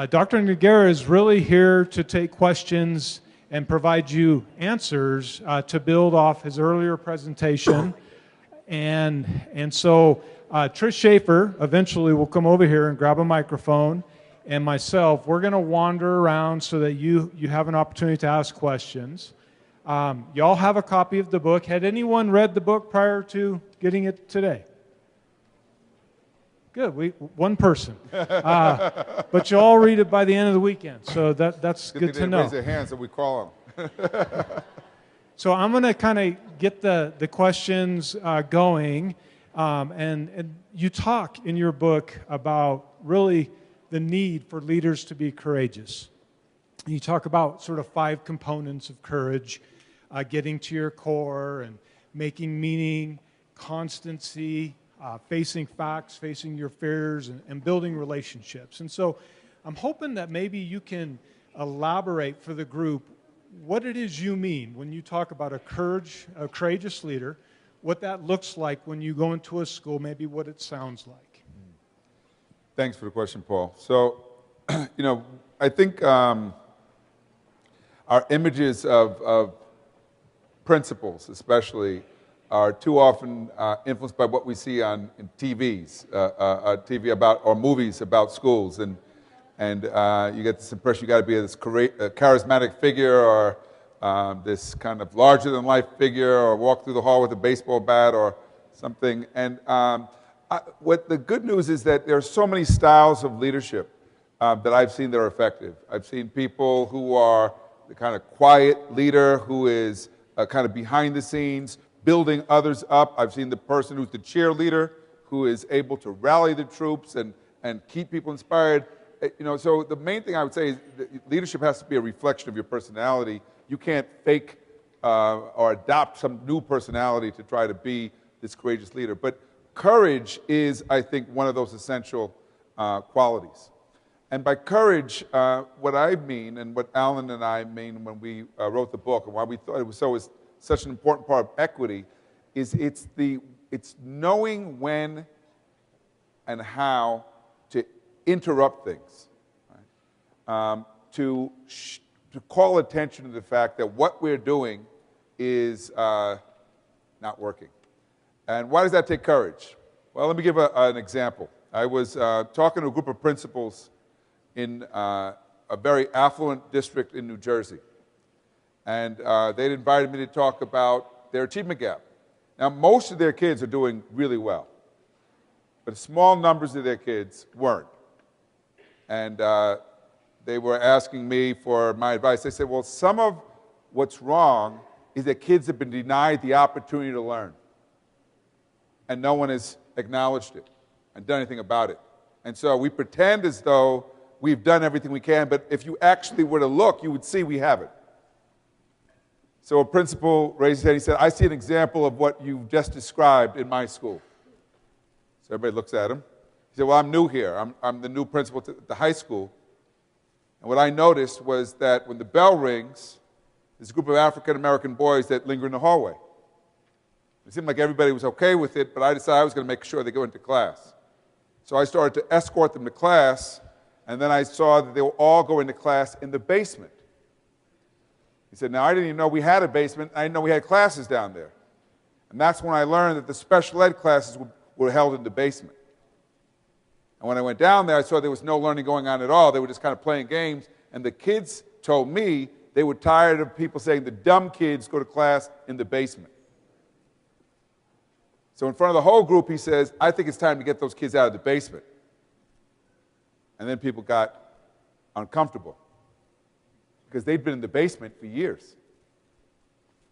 Dr. Noguera is really here to take questions and provide you answers to build off his earlier presentation. And so Trish Schaefer eventually will come over here and grab a microphone, and myself, we're going to wander around so that you have an opportunity to ask questions. Y'all have a copy of the book. Had anyone read the book prior to getting it today? Good, one person. But you all read it by the end of the weekend, so that's good to know. Raise their hands and we call them. So I'm going to kind of get the questions going, and you talk in your book about really the need for leaders to be courageous. You talk about sort of 5 components of courage, getting to your core and making meaning, constancy, facing facts, facing your fears, and building relationships. And so I'm hoping that maybe you can elaborate for the group what it is you mean when you talk about a courageous leader, what that looks like when you go into a school, maybe what it sounds like. Thanks for the question, Paul. So, I think our images of principles, especially, are too often influenced by what we see on TVs, TV about or movies about schools, and you get this impression you got to be this charismatic figure or this kind of larger-than-life figure, or walk through the hall with a baseball bat or something. And what the good news is that there are so many styles of leadership that I've seen that are effective. I've seen people who are the kind of quiet leader who is kind of behind the scenes, building others up. I've seen the person who's the cheerleader, who is able to rally the troops and keep people inspired. So the main thing I would say is that leadership has to be a reflection of your personality. You can't fake or adopt some new personality to try to be this courageous leader. But courage is, I think, one of those essential qualities. And by courage, what I mean, and what Alan and I mean when we wrote the book, and why we thought it was such an important part of equity, is it's knowing when and how to interrupt things, right? To call attention to the fact that what we're doing is not working. And why does that take courage? Well, let me give an example. I was talking to a group of principals in a very affluent district in New Jersey. And they'd invited me to talk about their achievement gap. Now, most of their kids are doing really well, but small numbers of their kids weren't. And they were asking me for my advice. They said, well, some of what's wrong is that kids have been denied the opportunity to learn, and no one has acknowledged it and done anything about it. And so we pretend as though we've done everything we can, but if you actually were to look, you would see we haven't. So a principal raised his hand. He said, I see an example of what you just described in my school. So everybody looks at him. He said, well, I'm new here. I'm the new principal at the high school. And what I noticed was that when the bell rings, there's a group of African-American boys that linger in the hallway. It seemed like everybody was okay with it, but I decided I was going to make sure they go into class. So I started to escort them to class, and then I saw that they were all going to class in the basement. He said, now, I didn't even know we had a basement. I didn't know we had classes down there. And that's when I learned that the special ed classes were held in the basement. And when I went down there, I saw there was no learning going on at all. They were just kind of playing games. And the kids told me they were tired of people saying the dumb kids go to class in the basement. So in front of the whole group, he says, I think it's time to get those kids out of the basement. And then people got uncomfortable, because they'd been in the basement for years.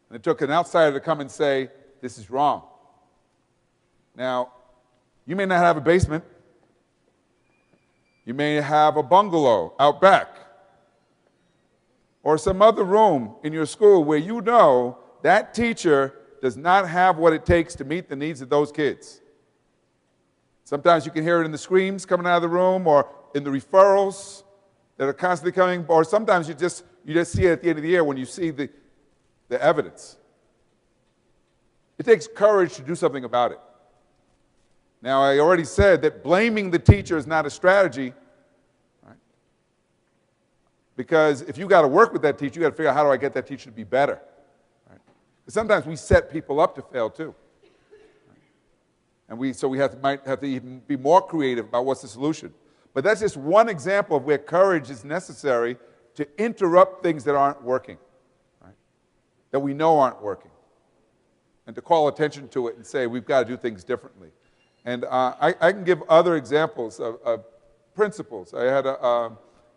And it took an outsider to come and say, this is wrong. Now, you may not have a basement. You may have a bungalow out back, or some other room in your school where you know that teacher does not have what it takes to meet the needs of those kids. Sometimes you can hear it in the screams coming out of the room, or in the referrals that are constantly coming, or sometimes you just see it at the end of the year when you see the evidence. It takes courage to do something about it. Now, I already said that blaming the teacher is not a strategy. Right? Because if you got to work with that teacher, you got to figure out how do I get that teacher to be better. Right? Sometimes we set people up to fail too. And so we might have to even be more creative about what's the solution. But that's just one example of where courage is necessary to interrupt things that aren't working, right? That we know aren't working, and to call attention to it and say we've got to do things differently. And I can give other examples of principals. I had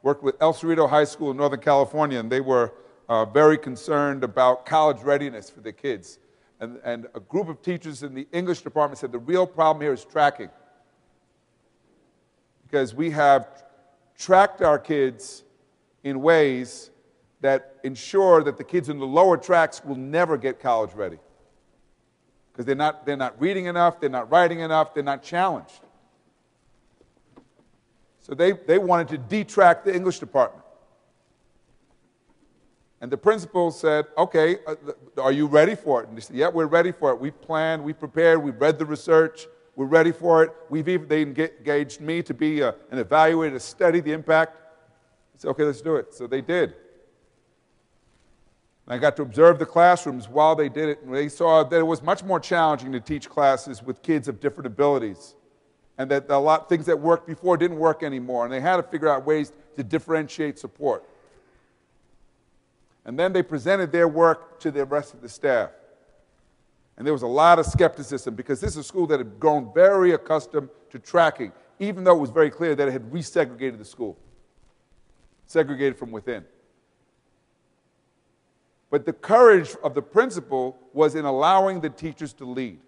worked with El Cerrito High School in Northern California, and they were very concerned about college readiness for their kids. And a group of teachers in the English department said the real problem here is tracking. Because we have tracked our kids in ways that ensure that the kids in the lower tracks will never get college ready. Because they're not reading enough, they're not writing enough, they're not challenged. So they wanted to detrack the English department. And the principal said, okay, are you ready for it? And they said, yeah, we're ready for it. We planned, we prepared, we read the research, we're ready for it. They engaged me to be an evaluator to study the impact. I said, okay, let's do it. So they did. And I got to observe the classrooms while they did it, and they saw that it was much more challenging to teach classes with kids of different abilities, and that a lot of things that worked before didn't work anymore, and they had to figure out ways to differentiate support. And then they presented their work to the rest of the staff. And there was a lot of skepticism because this is a school that had grown very accustomed to tracking, even though it was very clear that it had resegregated the school, segregated from within. But the courage of the principal was in allowing the teachers to lead.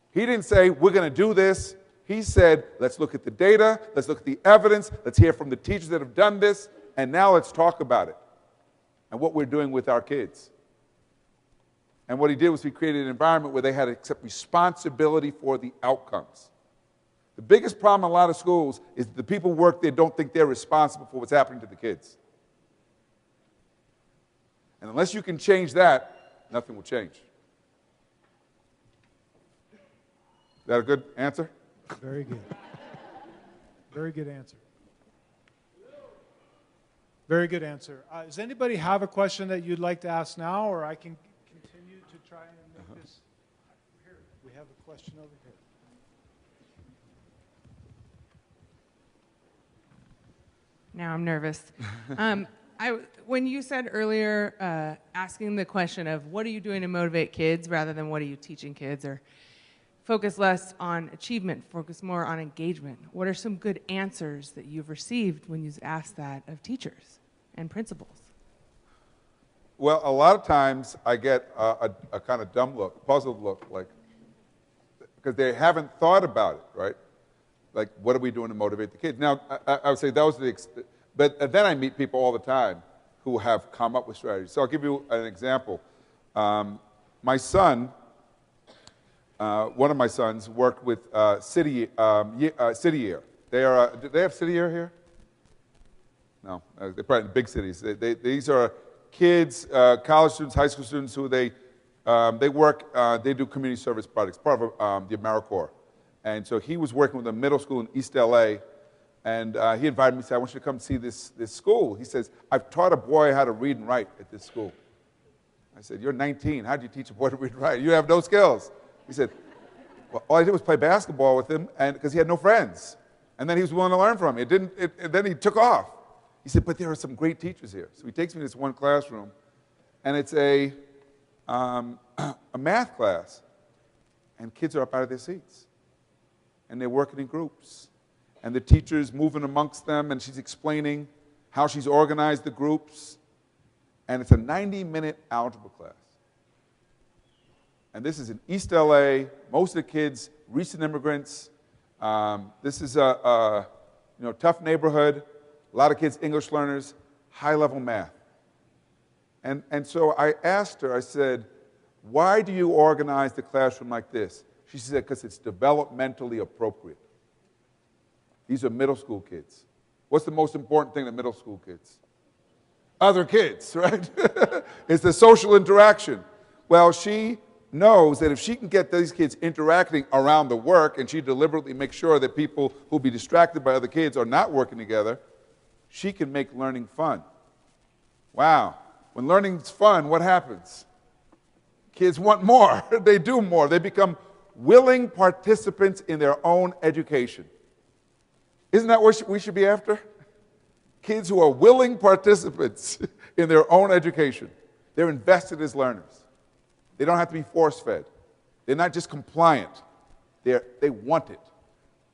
He didn't say, we're going to do this. He said, let's look at the data, let's look at the evidence, let's hear from the teachers that have done this, and now let's talk about it and what we're doing with our kids. And what he did was he created an environment where they had to accept responsibility for the outcomes. The biggest problem in a lot of schools is the people who work there don't think they're responsible for what's happening to the kids. And unless you can change that, nothing will change. Is that a good answer? Very good. Very good answer. Very good answer. Does anybody have a question that you'd like to ask now, or I can continue to try and make this? Here, we have a question over here. Now I'm nervous. When you said earlier, asking the question of what are you doing to motivate kids rather than what are you teaching kids, or focus less on achievement, focus more on engagement, what are some good answers that you've received when you've asked that of teachers and principals? Well, a lot of times I get a kind of dumb look, puzzled look, like, because they haven't thought about it, right? Like, what are we doing to motivate the kids? Now, I would say that was but then I meet people all the time who have come up with strategies. So I'll give you an example. My son, one of my sons, worked with City Year. Do they have City Year here? No, they're probably in big cities. These are kids, college students, high school students who they do community service projects, part of the AmeriCorps. And so he was working with a middle school in East LA, and he invited me, he said, I want you to come see this school. He says, I've taught a boy how to read and write at this school. I said, you're 19, how do you teach a boy to read and write? You have no skills. He said, well, all I did was play basketball with him because he had no friends. And then he was willing to learn from me. And then he took off. He said, but there are some great teachers here. So he takes me to this one classroom, and it's a math class. And kids are up out of their seats. And they're working in groups. And the teacher's moving amongst them, and she's explaining how she's organized the groups. And it's a 90-minute algebra class. And this is in East LA. Most of the kids, recent immigrants. This is a tough neighborhood. A lot of kids, English learners, high-level math. And so I asked her, I said, why do you organize the classroom like this? She said, because it's developmentally appropriate. These are middle school kids. What's the most important thing to middle school kids? Other kids, right? It's the social interaction. Well, she knows that if she can get these kids interacting around the work, and she deliberately makes sure that people who'll be distracted by other kids are not working together, she can make learning fun. Wow. When learning's fun, what happens? Kids want more. They do more. They become willing participants in their own education. Isn't that what we should be after? Kids who are willing participants in their own education. They're invested as learners. They don't have to be force-fed. They're not just compliant. They want it.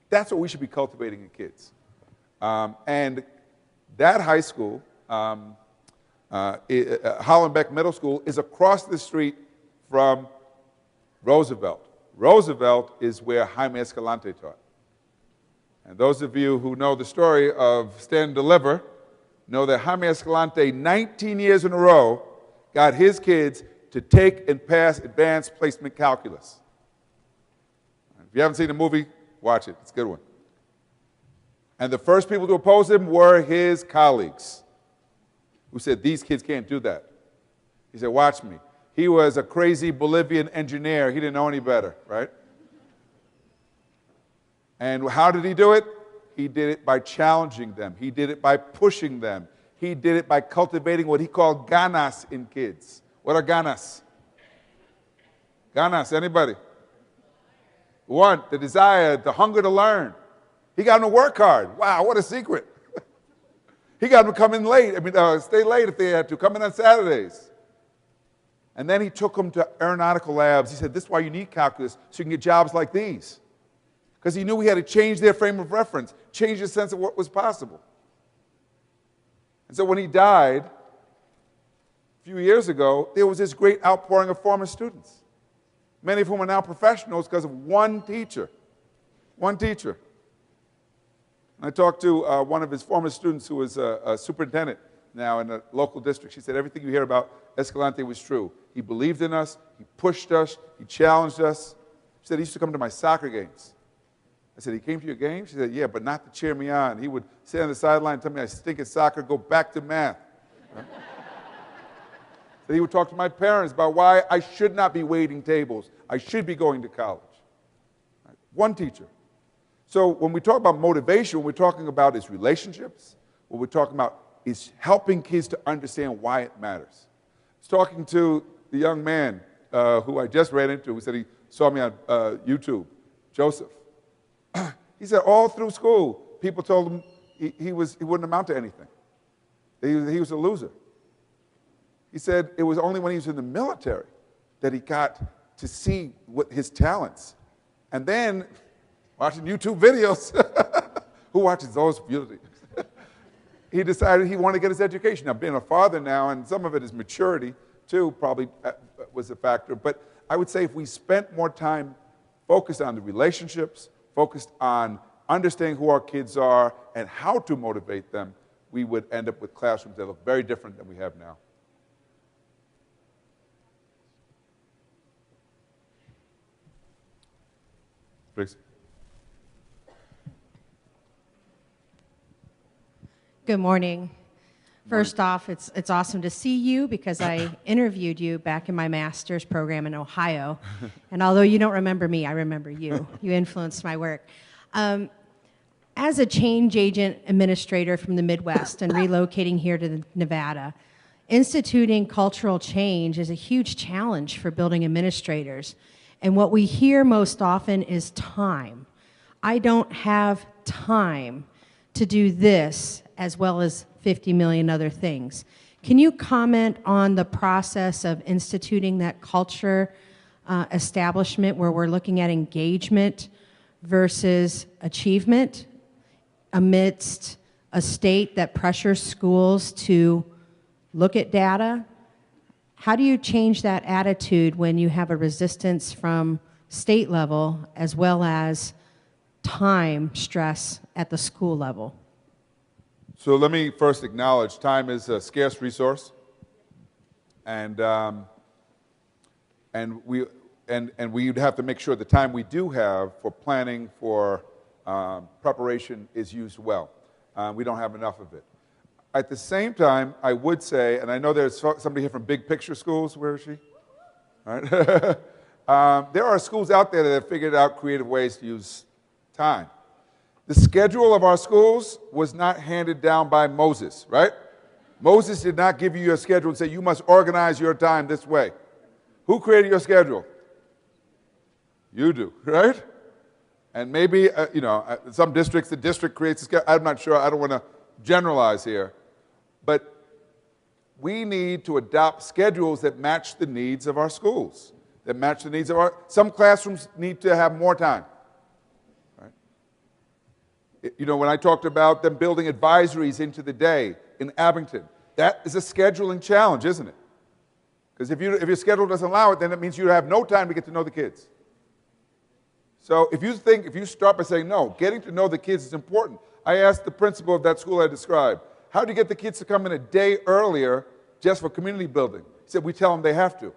That's what we should be cultivating in kids. And that high school, Hollenbeck Middle School, is across the street from Roosevelt. Roosevelt is where Jaime Escalante taught. And those of you who know the story of Stand and Deliver know that Jaime Escalante, 19 years in a row, got his kids to take and pass advanced placement calculus. If you haven't seen the movie, watch it. It's a good one. And the first people to oppose him were his colleagues, who said, these kids can't do that. He said, watch me. He was a crazy Bolivian engineer. He didn't know any better, right? And how did he do it? He did it by challenging them. He did it by pushing them. He did it by cultivating what he called ganas in kids. What are ganas? Ganas, anybody? The want, the desire, the hunger to learn. He got them to work hard. Wow, what a secret. He got them to come in late. Stay late if they had to. Come in on Saturdays. And then he took them to aeronautical labs. He said, this is why you need calculus, so you can get jobs like these. Because he knew he had to change their frame of reference, change their sense of what was possible. And so when he died, a few years ago, there was this great outpouring of former students, many of whom are now professionals because of one teacher. One teacher. And I talked to one of his former students who was a superintendent now in a local district. She said, everything you hear about Escalante was true. He believed in us, he pushed us, he challenged us. She said, he used to come to my soccer games. I said, he came to your game? She said, yeah, but not to cheer me on. He would sit on the sideline and tell me I stink at soccer, go back to math. Right? So he would talk to my parents about why I should not be waiting tables. I should be going to college. Right? One teacher. So when we talk about motivation, what we're talking about is relationships. What we're talking about is helping kids to understand why it matters. I was talking to the young man who I just ran into, who said he saw me on YouTube, Joseph. He said all through school, people told him he wouldn't amount to anything. He was a loser. He said it was only when he was in the military that he got to see what his talents. And then, watching YouTube videos, who watches those beauty? He decided he wanted to get his education. Now, being a father now, and some of it is maturity, too, probably was a factor. But I would say if we spent more time focused on the relationships, focused on understanding who our kids are and how to motivate them, we would end up with classrooms that look very different than we have now. Please. Good morning. First off, it's awesome to see you because I interviewed you back in my master's program in Ohio. And although you don't remember me, I remember you. You influenced my work. As a change agent administrator from the Midwest and relocating here to Nevada, instituting cultural change is a huge challenge for building administrators. And what we hear most often is time. I don't have time to do this as well as 50 million other things. Can you comment on the process of instituting that culture establishment where we're looking at engagement versus achievement amidst a state that pressures schools to look at data? How do you change that attitude when you have a resistance from state level as well as time stress at the school level? So let me first acknowledge time is a scarce resource, and we'd have to make sure the time we do have for planning, for preparation is used well. We don't have enough of it. At the same time, I would say, and I know there's somebody here from Big Picture Schools. Where is she? All right. There are schools out there that have figured out creative ways to use time. The schedule of our schools was not handed down by Moses, right? Moses did not give you your schedule and say, you must organize your time this way. Who created your schedule? You do, right? And maybe, some districts, the district creates a schedule. I'm not sure. I don't want to generalize here. But we need to adopt schedules that match the needs of our schools, that match the needs of some classrooms need to have more time. Right? When I talked about them building advisories into the day in Abington, that is a scheduling challenge, isn't it? Because if your schedule doesn't allow it, then it means you have no time to get to know the kids. So if you start by saying, no, getting to know the kids is important. I asked the principal of that school I described, how do you get the kids to come in a day earlier just for community building? He said, we tell them they have to.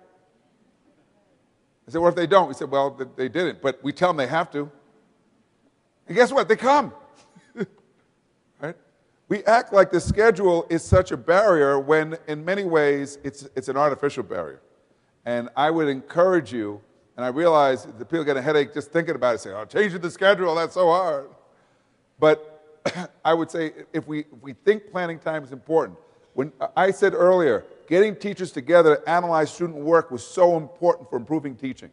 I said, what if they don't? He said, well, they didn't, but we tell them they have to. And guess what? They come. Right? We act like the schedule is such a barrier when in many ways it's an artificial barrier. And I would encourage you, and I realize that people get a headache just thinking about it, saying, oh, changing the schedule, that's so hard. But I would say if we think planning time is important, when I said earlier, getting teachers together to analyze student work was so important for improving teaching.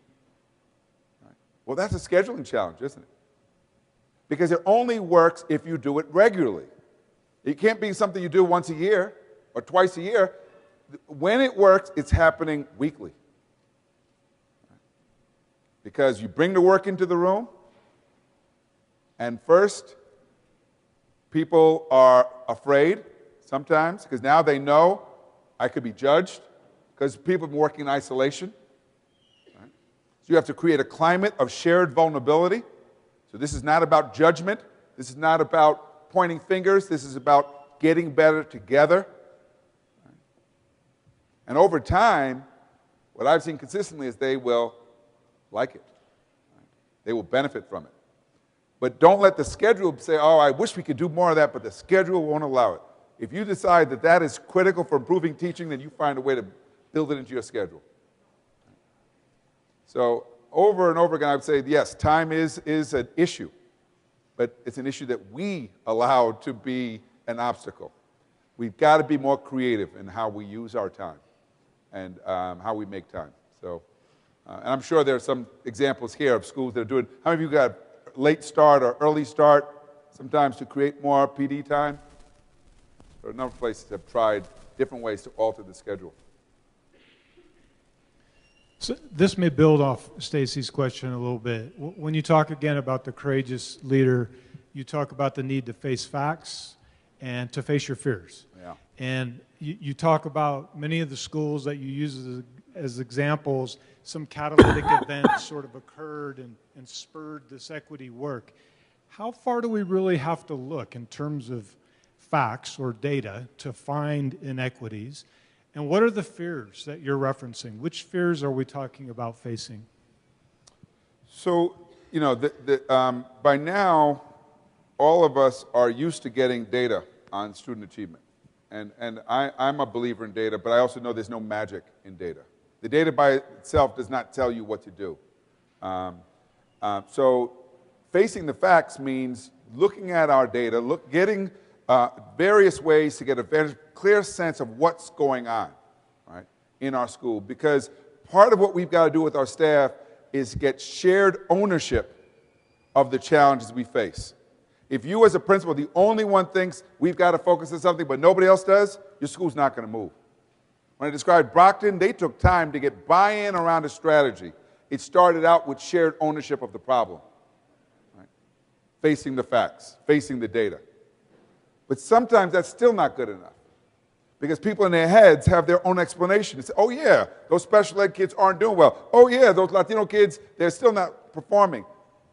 Right? Well, that's a scheduling challenge, isn't it? Because it only works if you do it regularly. It can't be something you do once a year or twice a year. When it works, it's happening weekly. Because you bring the work into the room, and first, people are afraid sometimes, because now they know I could be judged, because people have been working in isolation. Right? So you have to create a climate of shared vulnerability. So this is not about judgment. This is not about pointing fingers. This is about getting better together. Right? And over time, what I've seen consistently is they will like it. Right? They will benefit from it. But don't let the schedule say, oh, I wish we could do more of that, but the schedule won't allow it. If you decide that that is critical for improving teaching, then you find a way to build it into your schedule. So over and over again, I would say, yes, time is an issue, but it's an issue that we allow to be an obstacle. We've got to be more creative in how we use our time and how we make time. So, and I'm sure there are some examples here of schools that are doing, how many of you got late start or early start, sometimes to create more PD time? There are a number of places that have tried different ways to alter the schedule. So this may build off Stacy's question a little bit. When you talk again about the courageous leader, you talk about the need to face facts and to face your fears. Yeah. And you talk about many of the schools that you use as examples, some catalytic events sort of occurred and spurred this equity work. How far do we really have to look in terms of facts or data to find inequities? And what are the fears that you're referencing? Which fears are we talking about facing? So, by now, all of us are used to getting data on student achievement. And I'm a believer in data, but I also know there's no magic in data. The data by itself does not tell you what to do. So facing the facts means looking at our data, getting various ways to get a very clear sense of what's going on, right, in our school. Because part of what we've got to do with our staff is get shared ownership of the challenges we face. If you as a principal, the only one thinks we've got to focus on something but nobody else does, your school's not going to move. When I described Brockton, they took time to get buy-in around a strategy. It started out with shared ownership of the problem, right? Facing the facts, facing the data. But sometimes that's still not good enough because people in their heads have their own explanation. They say, oh yeah, those special ed kids aren't doing well. Oh yeah, those Latino kids, they're still not performing.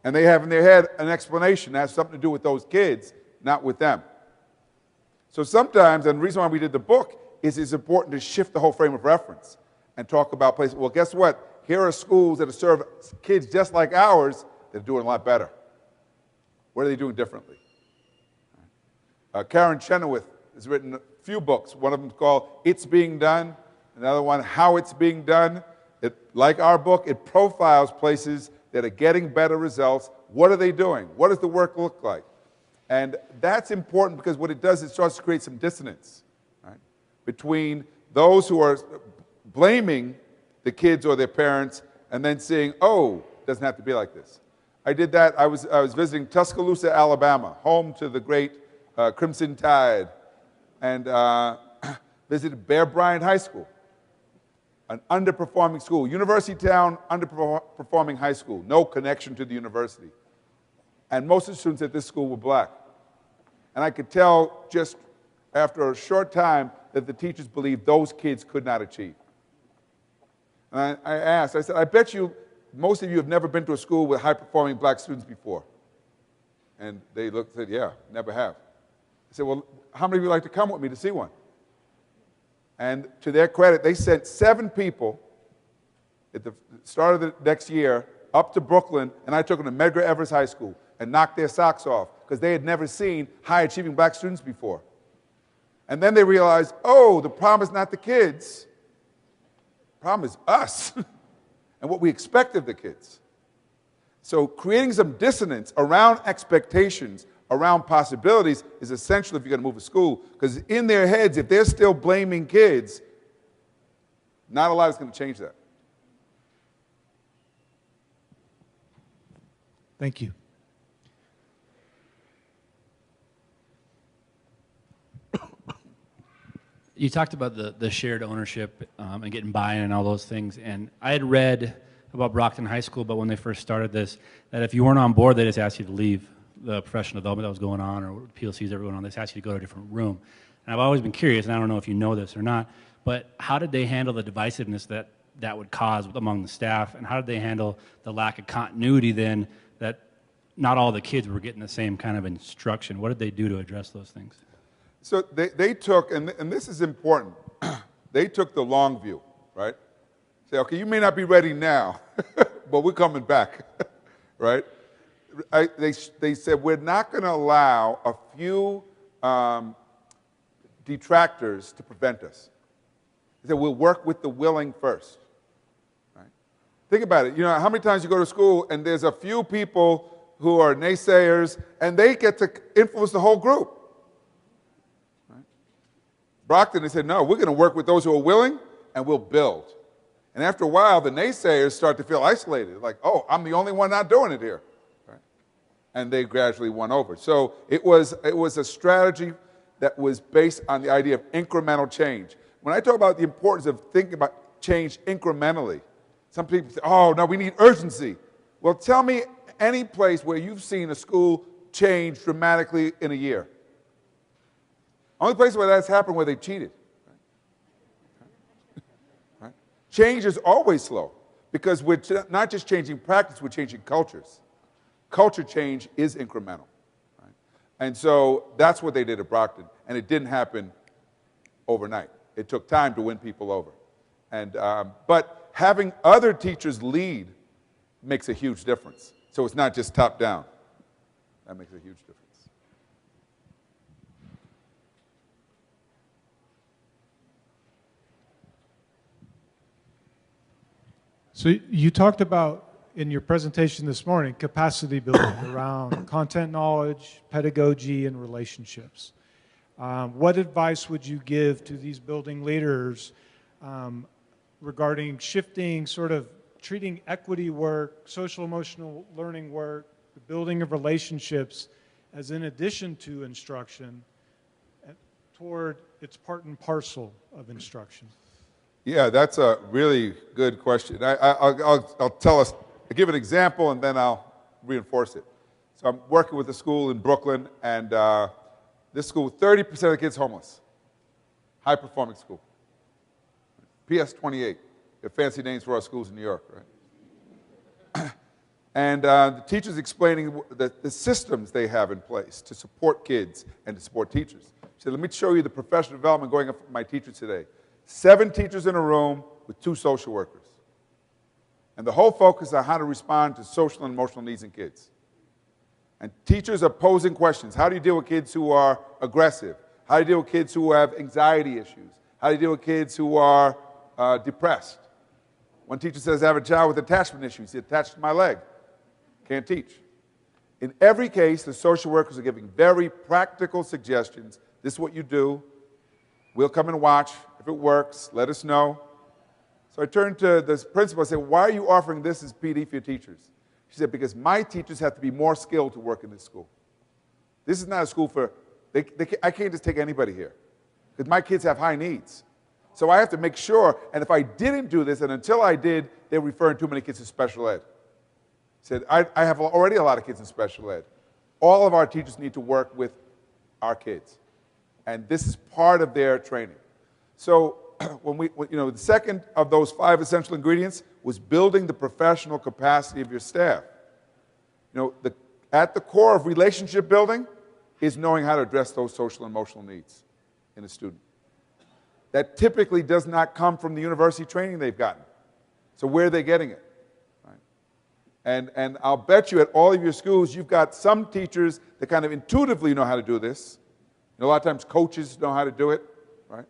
And they have in their head an explanation that has something to do with those kids, not with them. So sometimes, and the reason why we did the book is it's important to shift the whole frame of reference and talk about places. Well, guess what? Here are schools that serve kids just like ours that are doing a lot better. What are they doing differently? Karen Chenoweth has written a few books. One of them is called It's Being Done, another one, How It's Being Done. Like our book, it profiles places that are getting better results. What are they doing? What does the work look like? And that's important because what it does, it starts to create some dissonance. Right? between those who are blaming the kids or their parents and then saying, oh, it doesn't have to be like this. I did that. I was visiting Tuscaloosa, Alabama, home to the great Crimson Tide, and visited Bear Bryant High School, an underperforming school, university town, underperforming high school, no connection to the university. And most of the students at this school were black. And I could tell just after a short time that the teachers believed those kids could not achieve. And I asked, I said, I bet you most of you have never been to a school with high-performing black students before. And they looked and said, yeah, never have. I said, well, how many of you would like to come with me to see one? And to their credit, they sent 7 people at the start of the next year up to Brooklyn, and I took them to Medgar Evers High School and knocked their socks off because they had never seen high-achieving black students before. And then they realized, oh, the problem is not the kids. The problem is us and what we expect of the kids. So creating some dissonance around expectations, around possibilities is essential if you're going to move a school, because in their heads, if they're still blaming kids, not a lot is going to change that. Thank you. You talked about the shared ownership and getting buy-in and all those things, and I had read about Brockton High School, but when they first started this, that if you weren't on board, they just asked you to leave the professional development that was going on, or PLCs that were going on. They just asked you to go to a different room. And I've always been curious, and I don't know if you know this or not, but how did they handle the divisiveness that would cause among the staff, and how did they handle the lack of continuity then that not all the kids were getting the same kind of instruction? What did they do to address those things? So they took, and this is important, they took the long view, right? Say, okay, you may not be ready now, but we're coming back, right? They said, we're not going to allow a few detractors to prevent us. They said, we'll work with the willing first, right? Think about it. You know, how many times you go to school and there's a few people who are naysayers and they get to influence the whole group? Brockton, they said, no, we're going to work with those who are willing, and we'll build. And after a while, the naysayers start to feel isolated, like, oh, I'm the only one not doing it here. Right? And they gradually won over. So it was a strategy that was based on the idea of incremental change. When I talk about the importance of thinking about change incrementally, some people say, oh, no, we need urgency. Well, tell me any place where you've seen a school change dramatically in a year. Only place where that's happened where they cheated. Right? Change is always slow because we're not just changing practice, we're changing cultures. Culture change is incremental. Right? And so that's what they did at Brockton. And it didn't happen overnight. It took time to win people over. And, but having other teachers lead makes a huge difference. So it's not just top down. That makes a huge difference. So you talked about, in your presentation this morning, capacity building around content knowledge, pedagogy, and relationships. What advice would you give to these building leaders regarding shifting, sort of treating equity work, social emotional learning work, the building of relationships as in addition to instruction toward its part and parcel of instruction? Yeah, that's a really good question. I'll give an example and then I'll reinforce it. So I'm working with a school in Brooklyn, and this school, 30% of the kids homeless. High-performing school. PS 28. They're fancy names for our schools in New York, right? And the teachers explaining the systems they have in place to support kids and to support teachers. She said, let me show you the professional development going on for my teachers today. 7 teachers in a room with 2 social workers. And the whole focus on how to respond to social and emotional needs in kids. And teachers are posing questions. How do you deal with kids who are aggressive? How do you deal with kids who have anxiety issues? How do you deal with kids who are depressed? One teacher says, I have a child with attachment issues. He's attached to my leg. Can't teach. In every case, the social workers are giving very practical suggestions. This is what you do. We'll come and watch. If it works, let us know. So I turned to this principal and said, why are you offering this as PD for your teachers? She said, because my teachers have to be more skilled to work in this school. This is not a school for, I can't just take anybody here, because my kids have high needs. So I have to make sure, and if I didn't do this, and until I did, they're referring too many kids to special ed. Said, I have already a lot of kids in special ed. All of our teachers need to work with our kids. And this is part of their training. So the second of those 5 essential ingredients was building the professional capacity of your staff. At the core of relationship building is knowing how to address those social and emotional needs in a student. That typically does not come from the university training they've gotten. So where are they getting it? Right? And I'll bet you at all of your schools, you've got some teachers that kind of intuitively know how to do this. A lot of times coaches know how to do it, right?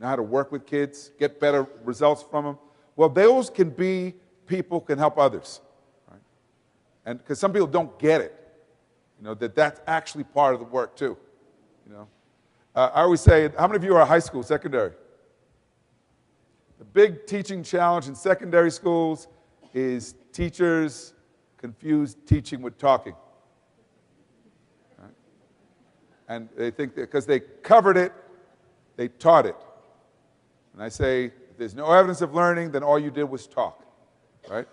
Know how to work with kids, get better results from them. Well, those can be people can help others, right? And because some people don't get it, that's actually part of the work too. I always say, how many of you are high school, secondary? The big teaching challenge in secondary schools is teachers confuse teaching with talking. Right? And they think that because they covered it, they taught it. And I say, if there's no evidence of learning, then all you did was talk, right?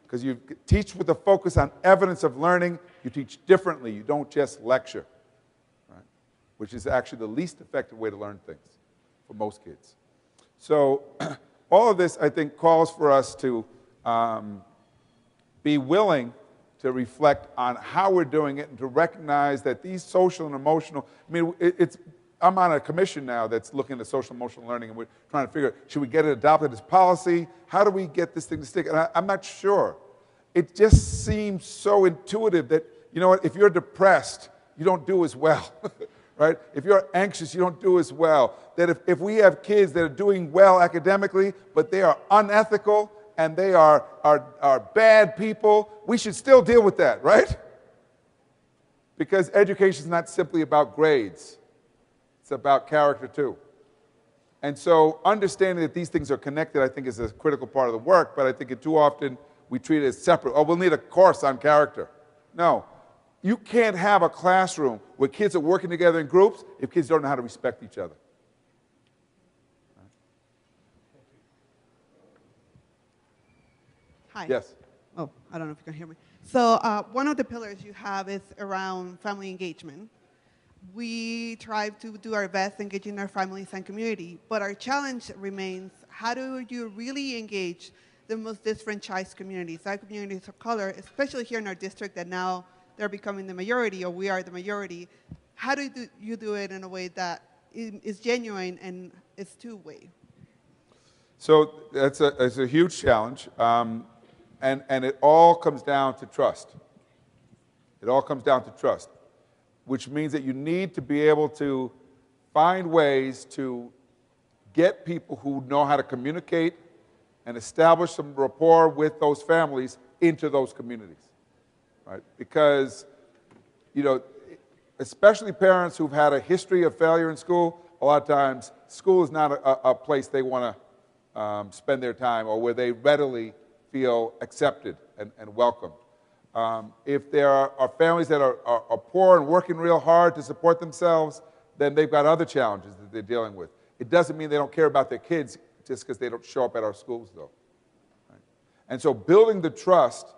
Because you teach with a focus on evidence of learning, you teach differently. You don't just lecture, right? Which is actually the least effective way to learn things for most kids. So all of this, I think, calls for us to be willing to reflect on how we're doing it and to recognize that these social and emotional, I'm on a commission now that's looking at social and emotional learning, and we're trying to figure out, should we get it adopted as policy? How do we get this thing to stick? And I'm not sure. It just seems so intuitive that, if you're depressed, you don't do as well, right? If you're anxious, you don't do as well. That if we have kids that are doing well academically, but they are unethical and they are bad people, we should still deal with that, right? Because education is not simply about grades. It's about character too. And so understanding that these things are connected, I think, is a critical part of the work, but I think too often we treat it as separate. Oh, we'll need a course on character. No. You can't have a classroom where kids are working together in groups if kids don't know how to respect each other. Hi. Yes. Oh, I don't know if you can hear me. So one of the pillars you have is around family engagement. We try to do our best engaging our families and community, but our challenge remains, how do you really engage the most disenfranchised communities, our communities of color, especially here in our district that now they're becoming the majority, or we are the majority. How do you do it in a way that is genuine and is two-way? So it's a huge challenge, and it all comes down to trust. It all comes down to trust, which means that you need to be able to find ways to get people who know how to communicate and establish some rapport with those families into those communities, right? Because, especially parents who've had a history of failure in school, a lot of times school is not a place they want to spend their time or where they readily feel accepted and welcomed. If there are families that are poor and working real hard to support themselves, then they've got other challenges that they're dealing with. It doesn't mean they don't care about their kids just because they don't show up at our schools, though. Right? And so building the trust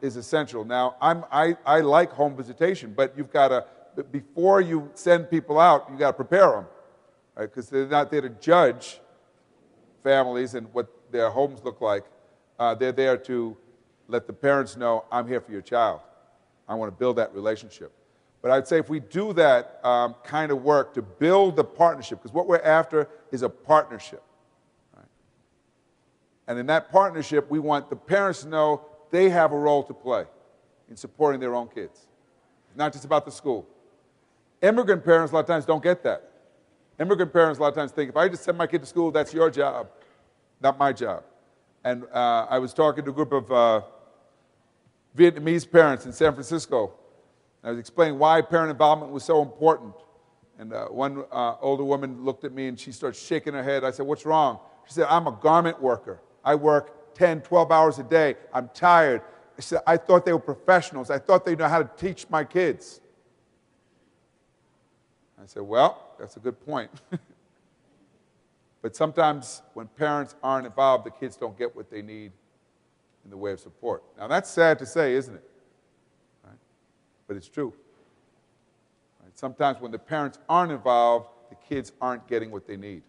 is essential. Now, I like home visitation, but you've got to, before you send people out, you've got to prepare them, right? Because they're not there to judge families and what their homes look like. They're there to let the parents know, I'm here for your child. I want to build that relationship. But I'd say if we do that kind of work to build the partnership, because what we're after is a partnership. Right? And in that partnership, we want the parents to know they have a role to play in supporting their own kids. It's not just about the school. Immigrant parents a lot of times don't get that. Immigrant parents a lot of times think, if I just send my kid to school, that's your job, not my job. And I was talking to a group of Vietnamese parents in San Francisco. I was explaining why parent involvement was so important. And one older woman looked at me and she started shaking her head. I said, "What's wrong?" She said, "I'm a garment worker. I work 10, 12 hours a day. I'm tired." I said, "I thought they were professionals. I thought they know how to teach my kids." I said, "Well, that's a good point." But sometimes when parents aren't involved, the kids don't get what they need in the way of support. Now, that's sad to say, isn't it? Right? But it's true. Right? Sometimes when the parents aren't involved, the kids aren't getting what they need.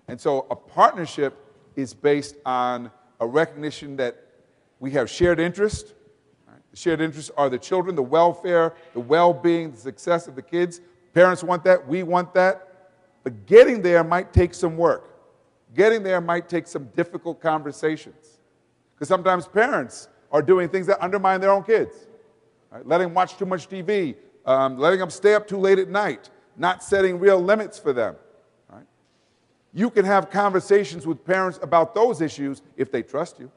And so a partnership is based on a recognition that we have shared interests. Right? The shared interests are the children, the welfare, the well-being, the success of the kids. Parents want that. We want that. But getting there might take some work. Getting there might take some difficult conversations. Because sometimes parents are doing things that undermine their own kids. Right? Letting them watch too much TV, letting them stay up too late at night, not setting real limits for them. Right? You can have conversations with parents about those issues if they trust you.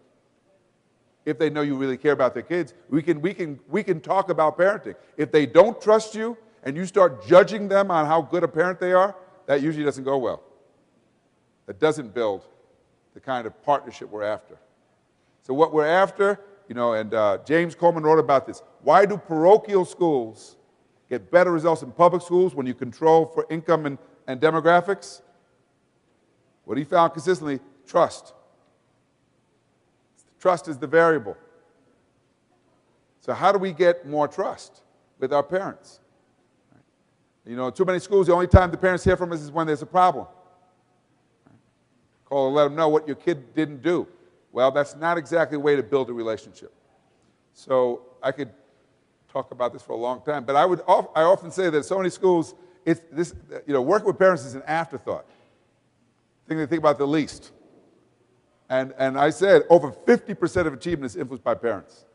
If they know you really care about their kids, we can talk about parenting. If they don't trust you and you start judging them on how good a parent they are, that usually doesn't go well. That doesn't build the kind of partnership we're after. So what we're after, and James Coleman wrote about this. Why do parochial schools get better results than public schools when you control for income and demographics? What he found consistently, trust. Trust is the variable. So how do we get more trust with our parents? Too many schools, the only time the parents hear from us is when there's a problem. Call and let them know what your kid didn't do. Well, that's not exactly the way to build a relationship. So I could talk about this for a long time, but I often say that so many schools, working with parents is an afterthought. Thing they think about the least. And I said over 50% of achievement is influenced by parents.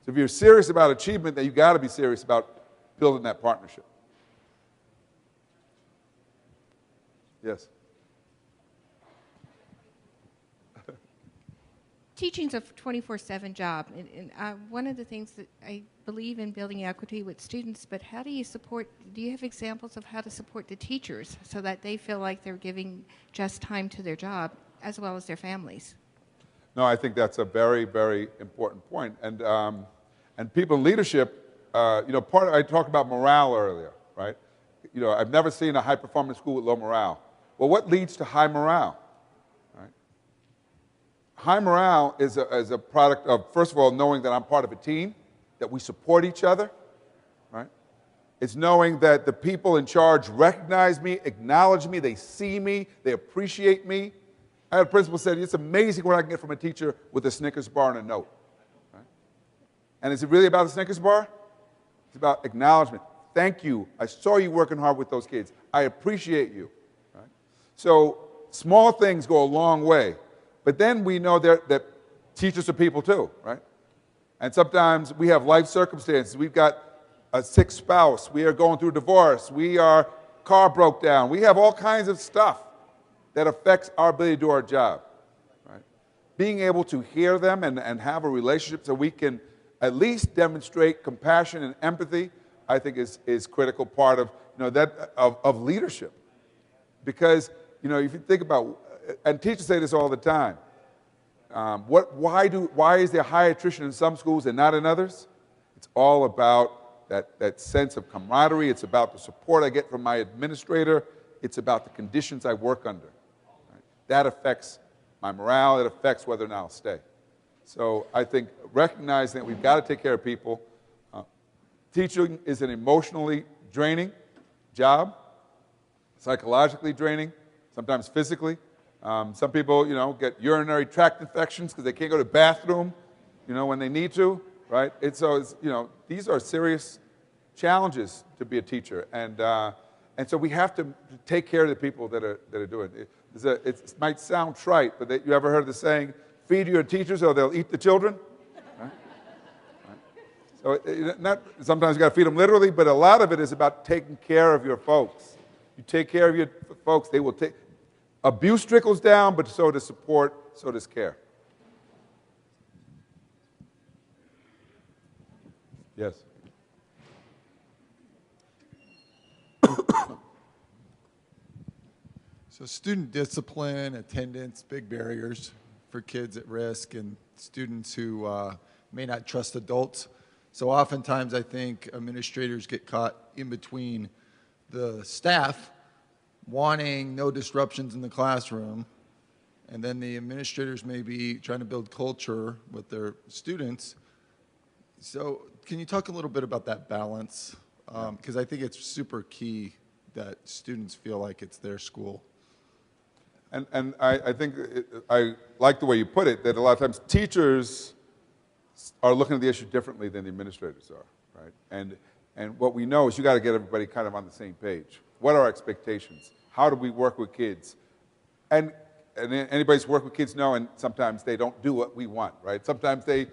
So if you're serious about achievement, then you've got to be serious about building that partnership. Yes. Teaching's a 24/7 job, and one of the things that I believe in building equity with students, but how do you have examples of how to support the teachers so that they feel like they're giving just time to their job as well as their families? No, I think that's a very, very important point. And people in leadership, I talked about morale earlier, right? I've never seen a high-performance school with low morale. Well, what leads to high morale? Right? High morale is a product of, first of all, knowing that I'm part of a team, that we support each other, right? It's knowing that the people in charge recognize me, acknowledge me, they see me, they appreciate me. I had a principal say, "It's amazing what I can get from a teacher with a Snickers bar and a note." Right? And is it really about the Snickers bar? It's about acknowledgement. Thank you. I saw you working hard with those kids. I appreciate you. Right? So small things go a long way. But then we know that teachers are people too, right? And sometimes we have life circumstances. We've got a sick spouse. We are going through a divorce. Our car broke down. We have all kinds of stuff that affects our ability to do our job. Right? Being able to hear them and have a relationship so we can at least demonstrate compassion and empathy, I think is critical part of of leadership. Because if you think about, and teachers say this all the time, why is there high attrition in some schools and not in others? It's all about that sense of camaraderie. It's about the support I get from my administrator. It's about the conditions I work under. Right? That affects my morale. It affects whether or not I'll stay. So I think recognizing that we've got to take care of people. Teaching is an emotionally draining job, psychologically draining, sometimes physically. Some people, get urinary tract infections because they can't go to the bathroom, when they need to, right? These are serious challenges to be a teacher, and so we have to take care of the people that are doing it. It might sound trite, but you ever heard the saying, "Feed your teachers or they'll eat the children"? Right? So sometimes you got to feed them literally, but a lot of it is about taking care of your folks. You take care of your folks, they will take. Abuse trickles down, but so does support, so does care. Yes. So student discipline, attendance, big barriers for kids at risk and students who may not trust adults. So oftentimes I think administrators get caught in between the staff wanting no disruptions in the classroom, and then the administrators may be trying to build culture with their students. So can you talk a little bit about that balance? Because I think it's super key that students feel like it's their school. And I think I like the way you put it, that a lot of times teachers are looking at the issue differently than the administrators are, right? And what we know is you got to get everybody kind of on the same page. What are our expectations? How do we work with kids? And anybody's worked with kids know, and sometimes they don't do what we want, right? Sometimes they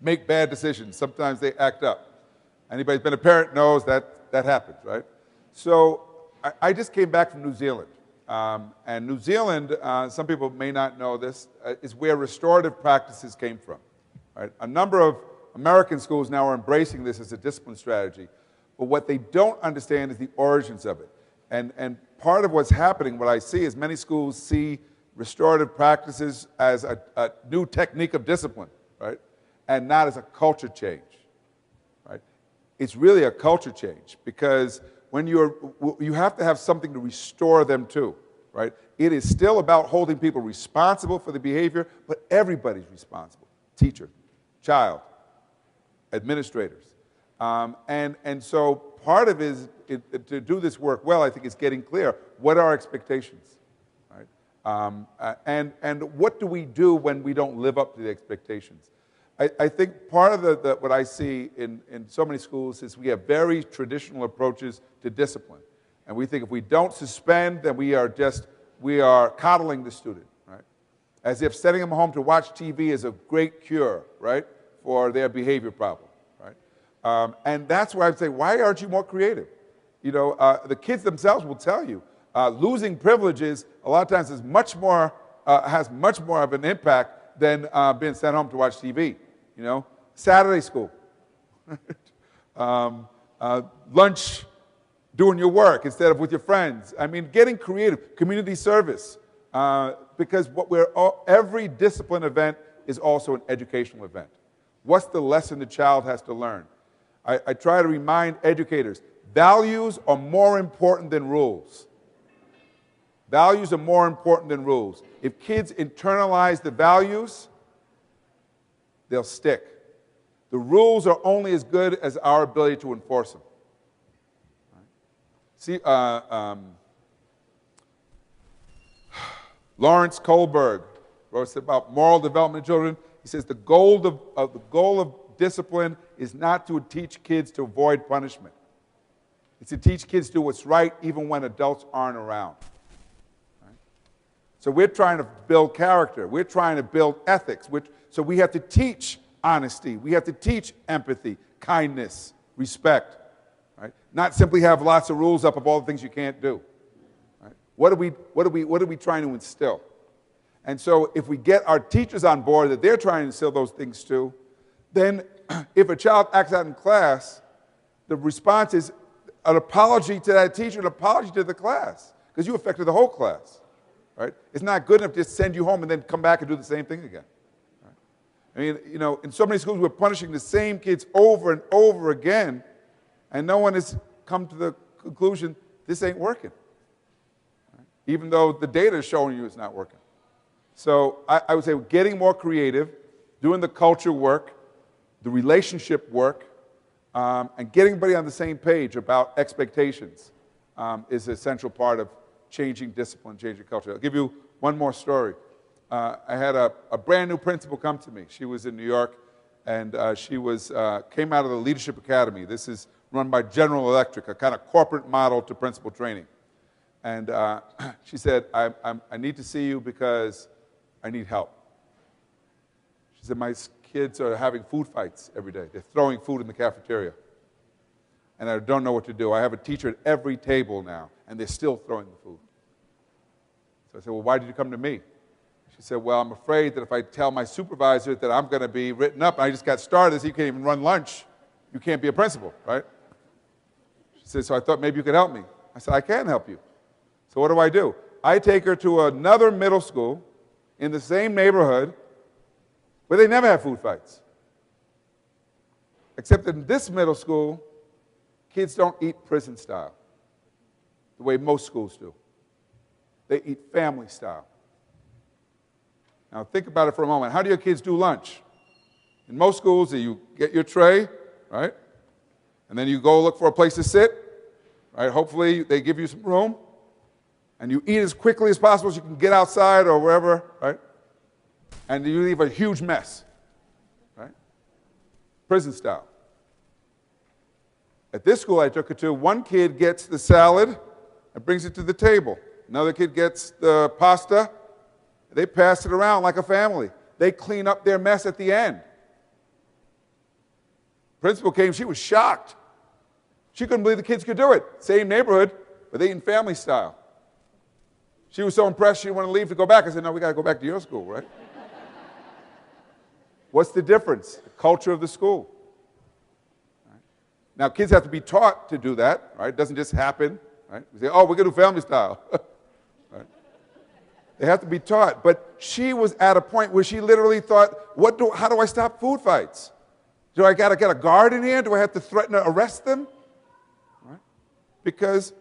make bad decisions. Sometimes they act up. Anybody's been a parent knows that that happens, right? So I just came back from New Zealand. And New Zealand, some people may not know this, is where restorative practices came from. Right? A number of American schools now are embracing this as a discipline strategy. But what they don't understand is the origins of it. And part of what's happening, what I see, is many schools see restorative practices as a new technique of discipline, right? And not as a culture change, right? It's really a culture change because when you have to have something to restore them to, right? It is still about holding people responsible for the behavior, but everybody's responsible. Teacher, child, administrators. And so part of it is, to do this work well, I think, is getting clear. What are our expectations, right? And what do we do when we don't live up to the expectations? I think part of what I see in so many schools is we have very traditional approaches to discipline. And we think if we don't suspend, then we are coddling the student, right? As if sending them home to watch TV is a great cure, right, for their behavior problem, right? And that's why I'd say, why aren't you more creative? You know, the kids themselves will tell you, losing privileges a lot of times is has much more of an impact than being sent home to watch TV. You know, Saturday school, lunch, doing your work instead of with your friends. I mean, getting creative, community service, because every discipline event is also an educational event. What's the lesson the child has to learn? I try to remind educators, values are more important than rules. Values are more important than rules. If kids internalize the values, they'll stick. The rules are only as good as our ability to enforce them. See, Lawrence Kohlberg wrote about moral development of children. He says the goal of discipline is not to teach kids to avoid punishment. It's to teach kids to do what's right even when adults aren't around. Right? So we're trying to build character. We're trying to build ethics. So we have to teach honesty. We have to teach empathy, kindness, respect. Right? Not simply have lots of rules up of all the things you can't do. Right? What are we trying to instill? And so if we get our teachers on board that they're trying to instill those things too, then if a child acts out in class, the response is an apology to that teacher, an apology to the class, because you affected the whole class. Right? It's not good enough to just send you home and then come back and do the same thing again. Right? I mean, you know, in so many schools we're punishing the same kids over and over again, and no one has come to the conclusion this ain't working, right? Even though the data is showing you it's not working. So I would say getting more creative, doing the culture work, the relationship work, and getting everybody on the same page about expectations is an essential part of changing discipline, changing culture. I'll give you one more story. I had a brand new principal come to me. She was in New York, and she came out of the Leadership Academy. This is run by General Electric, a kind of corporate model to principal training. And she said, I need to see you because I need help. She said, my kids are having food fights every day. They're throwing food in the cafeteria. And I don't know what to do. I have a teacher at every table now, and they're still throwing the food. So I said, well, why did you come to me? She said, well, I'm afraid that if I tell my supervisor that I'm going to be written up, and I just got started, so you can't even run lunch, you can't be a principal, right? She said, so I thought maybe you could help me. I said, I can help you. So what do? I take her to another middle school in the same neighborhood where they never have food fights. Except in this middle school, kids don't eat prison style the way most schools do. They eat family style. Now think about it for a moment. How do your kids do lunch? In most schools, you get your tray, right? And then you go look for a place to sit, right? Hopefully they give you some room. And you eat as quickly as possible so you can get outside or wherever, right? And you leave a huge mess, right? Prison style. At this school I took her to, one kid gets the salad and brings it to the table. Another kid gets the pasta. They pass it around like a family. They clean up their mess at the end. Principal came, she was shocked. She couldn't believe the kids could do it. Same neighborhood, but they eat in family style. She was so impressed she didn't want to leave to go back. I said, no, we got to go back to your school, right? What's the difference? The culture of the school. Right? Now, kids have to be taught to do that, right? It doesn't just happen, right? We say, oh, we're going to do family style. Right? They have to be taught. But she was at a point where she literally thought, how do I stop food fights? Do I got to get a guard in here? Do I have to threaten to arrest them? Right? Because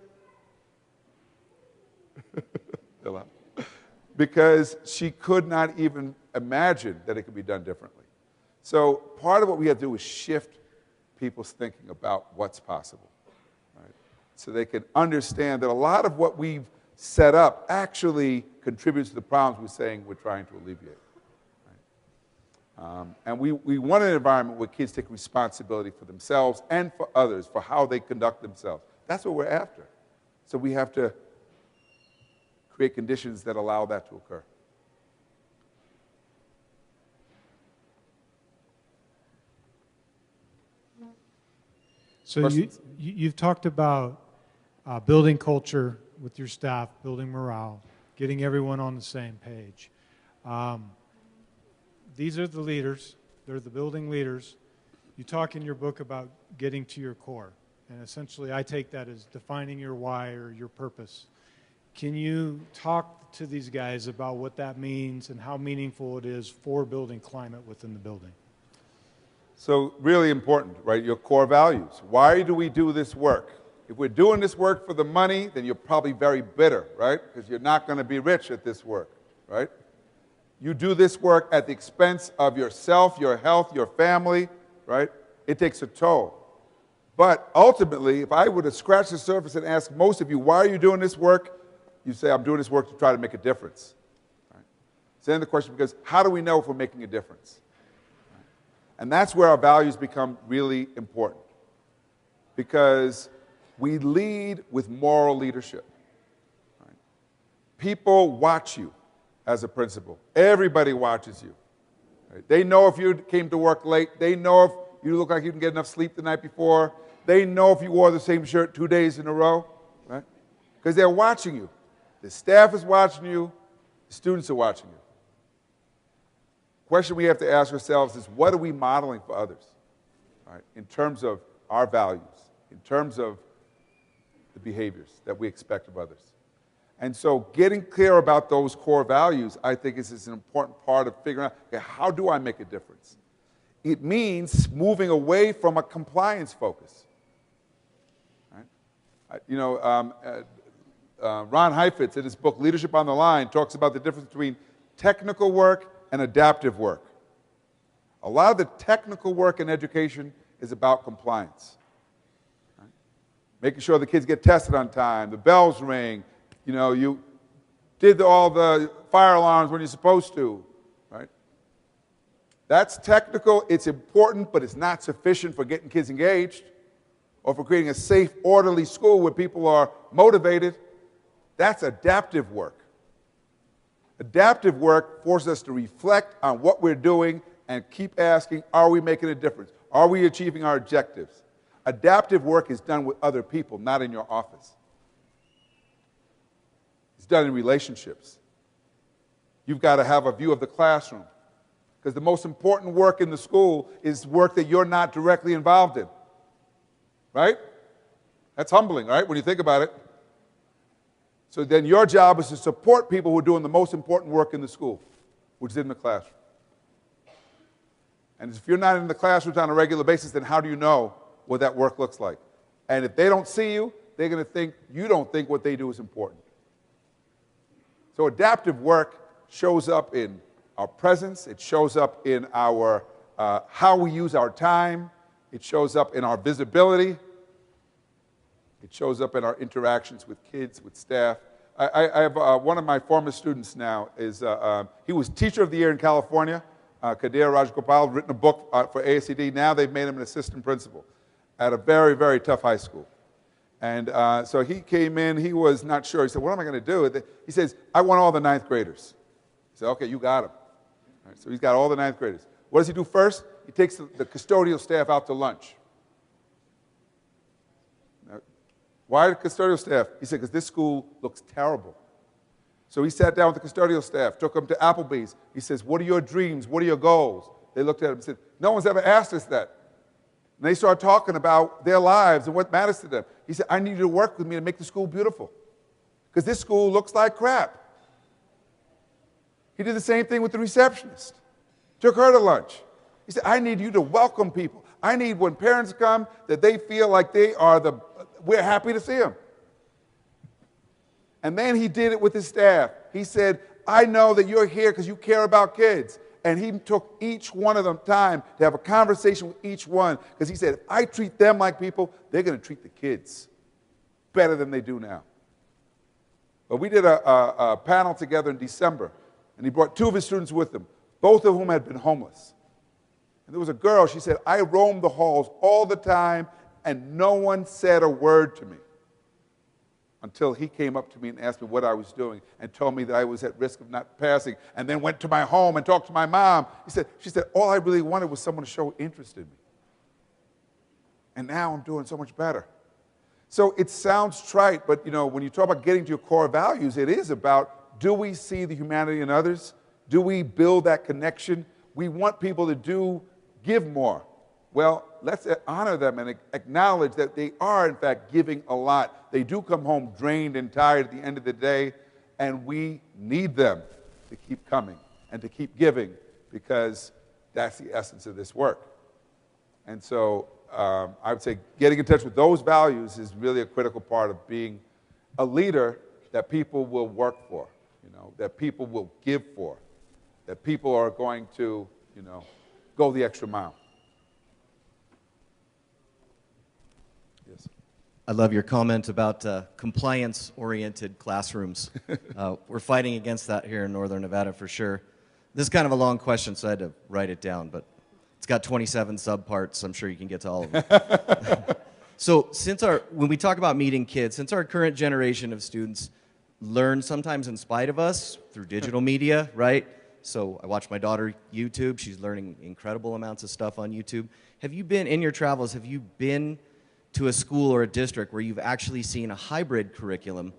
she could not even imagine that it could be done differently. So part of what we have to do is shift people's thinking about what's possible, right? So they can understand that a lot of what we've set up actually contributes to the problems we're saying we're trying to alleviate. Right? And we want an environment where kids take responsibility for themselves and for others, for how they conduct themselves. That's what we're after. So we have to create conditions that allow that to occur. So you've talked about building culture with your staff, building morale, getting everyone on the same page. These are the leaders. They're the building leaders. You talk in your book about getting to your core. And essentially, I take that as defining your why or your purpose. Can you talk to these guys about what that means and how meaningful it is for building climate within the building? So really important, right? Your core values. Why do we do this work? If we're doing this work for the money, then you're probably very bitter, right? Because you're not going to be rich at this work, right? You do this work at the expense of yourself, your health, your family, right? It takes a toll. But ultimately, if I were to scratch the surface and ask most of you, why are you doing this work? You say, I'm doing this work to try to make a difference. Right? So then the question becomes, how do we know if we're making a difference? Right? And that's where our values become really important. Because we lead with moral leadership. Right? People watch you as a principal. Everybody watches you. Right? They know if you came to work late. They know if you look like you didn't get enough sleep the night before. They know if you wore the same shirt 2 days in a row. Right? Because they're watching you. The staff is watching you. The students are watching you. The question we have to ask ourselves is, what are we modeling for others? Right? In terms of our values, in terms of the behaviors that we expect of others. And so getting clear about those core values, I think, is an important part of figuring out, okay, how do I make a difference? It means moving away from a compliance focus. Right? Ron Heifetz, in his book, Leadership on the Line, talks about the difference between technical work and adaptive work. A lot of the technical work in education is about compliance. Right? Making sure the kids get tested on time, the bells ring, you did all the fire alarms when you're supposed to, right? That's technical, it's important, but it's not sufficient for getting kids engaged or for creating a safe, orderly school where people are motivated. That's adaptive work. Adaptive work forces us to reflect on what we're doing and keep asking, are we making a difference? Are we achieving our objectives? Adaptive work is done with other people, not in your office. It's done in relationships. You've got to have a view of the classroom, because the most important work in the school is work that you're not directly involved in. Right? That's humbling, right, when you think about it. So then your job is to support people who are doing the most important work in the school, which is in the classroom. And if you're not in the classrooms on a regular basis, then how do you know what that work looks like? And if they don't see you, they're going to think you don't think what they do is important. So adaptive work shows up in our presence. It shows up in our how we use our time. It shows up in our visibility. It shows up in our interactions with kids, with staff. I have one of my former students now is, he was Teacher of the Year in California, Kadir Rajgopal, written a book for ASCD. Now they've made him an assistant principal at a very, very tough high school. And so he came in, he was not sure. He said, what am I going to do? He says, I want all the ninth graders. I said, okay, you got him. All right, so he's got all the ninth graders. What does he do first? He takes the custodial staff out to lunch. Why the custodial staff? He said, because this school looks terrible. So he sat down with the custodial staff, took them to Applebee's. He says, what are your dreams? What are your goals? They looked at him and said, no one's ever asked us that. And they started talking about their lives and what matters to them. He said, I need you to work with me to make the school beautiful, because this school looks like crap. He did the same thing with the receptionist. Took her to lunch. He said, I need you to welcome people. I need when parents come that they feel like we're happy to see them. And then he did it with his staff. He said, I know that you're here because you care about kids. And he took each one of them time to have a conversation with each one, because he said, if I treat them like people, they're going to treat the kids better than they do now. But we did a panel together in December, and he brought 2 of his students with him, both of whom had been homeless. And there was a girl, she said, I roamed the halls all the time, and no one said a word to me until he came up to me and asked me what I was doing and told me that I was at risk of not passing, and then went to my home and talked to my mom. She said, all I really wanted was someone to show interest in me. And now I'm doing so much better. So it sounds trite, but when you talk about getting to your core values, it is about, do we see the humanity in others? Do we build that connection? We want people to give more. Well, let's honor them and acknowledge that they are, in fact, giving a lot. They do come home drained and tired at the end of the day, and we need them to keep coming and to keep giving, because that's the essence of this work. And so I would say getting in touch with those values is really a critical part of being a leader that people will work for, that people will give for, that people are going to, go the extra mile. Yes. I love your comment about compliance-oriented classrooms. We're fighting against that here in Northern Nevada for sure. This is kind of a long question, so I had to write it down, but it's got 27 subparts. I'm sure you can get to all of them. So when we talk about meeting kids, since our current generation of students learn sometimes in spite of us through digital media, right? So I watch my daughter YouTube. She's learning incredible amounts of stuff on YouTube. Have you been, in your travels, have you been to a school or a district where you've actually seen a hybrid curriculum